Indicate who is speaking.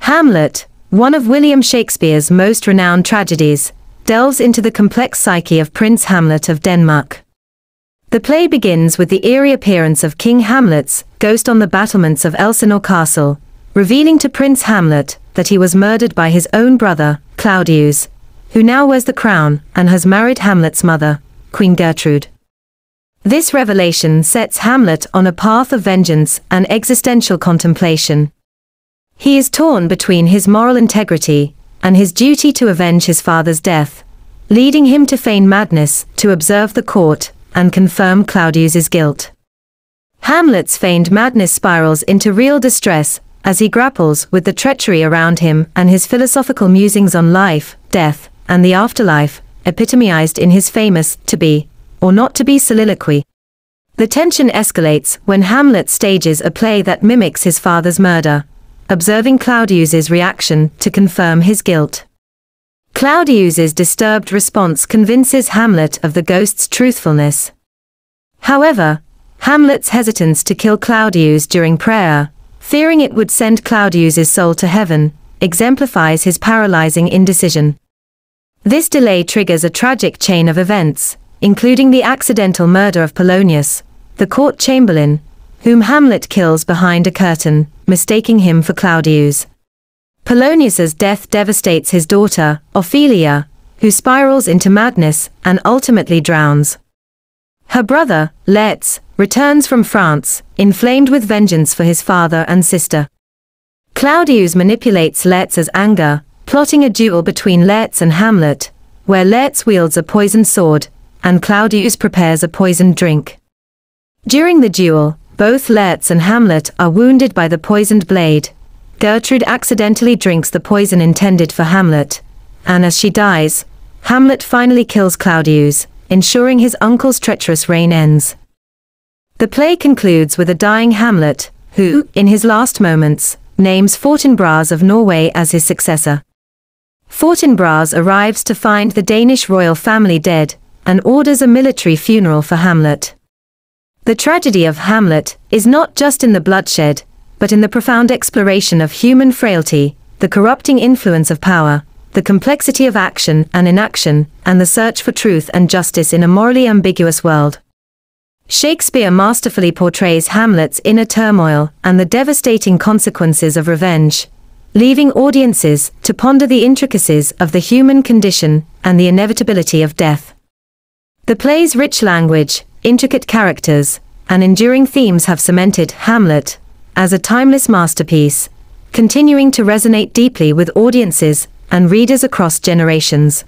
Speaker 1: Hamlet, one of William Shakespeare's most renowned tragedies, delves into the complex psyche of Prince Hamlet of Denmark. The play begins with the eerie appearance of King Hamlet's ghost on the battlements of Elsinore Castle, revealing to Prince Hamlet that he was murdered by his own brother, Claudius, who now wears the crown and has married Hamlet's mother, Queen Gertrude. This revelation sets Hamlet on a path of vengeance and existential contemplation. He is torn between his moral integrity and his duty to avenge his father's death, leading him to feign madness to observe the court and confirm Claudius's guilt. Hamlet's feigned madness spirals into real distress as he grapples with the treachery around him and his philosophical musings on life, death, and the afterlife, epitomized in his famous "to be or not to be" soliloquy. The tension escalates when Hamlet stages a play that mimics his father's murder, observing Claudius's reaction to confirm his guilt. Claudius's disturbed response convinces Hamlet of the ghost's truthfulness. However, Hamlet's hesitance to kill Claudius during prayer, fearing it would send Claudius's soul to heaven, exemplifies his paralyzing indecision. This delay triggers a tragic chain of events, including the accidental murder of Polonius, the court chamberlain, whom Hamlet kills behind a curtain, mistaking him for Claudius. Polonius's death devastates his daughter, Ophelia, who spirals into madness and ultimately drowns. Her brother, Laertes, returns from France, inflamed with vengeance for his father and sister. Claudius manipulates Laertes's anger, plotting a duel between Laertes and Hamlet, where Laertes wields a poisoned sword, and Claudius prepares a poisoned drink. During the duel, both Laertes and Hamlet are wounded by the poisoned blade. Gertrude accidentally drinks the poison intended for Hamlet, and as she dies, Hamlet finally kills Claudius, ensuring his uncle's treacherous reign ends. The play concludes with a dying Hamlet, who, in his last moments, names Fortinbras of Norway as his successor. Fortinbras arrives to find the Danish royal family dead, and orders a military funeral for Hamlet. The tragedy of Hamlet is not just in the bloodshed, but in the profound exploration of human frailty, the corrupting influence of power, the complexity of action and inaction, and the search for truth and justice in a morally ambiguous world. Shakespeare masterfully portrays Hamlet's inner turmoil and the devastating consequences of revenge, leaving audiences to ponder the intricacies of the human condition and the inevitability of death. The play's rich language, intricate characters, and enduring themes have cemented Hamlet as a timeless masterpiece, continuing to resonate deeply with audiences and readers across generations.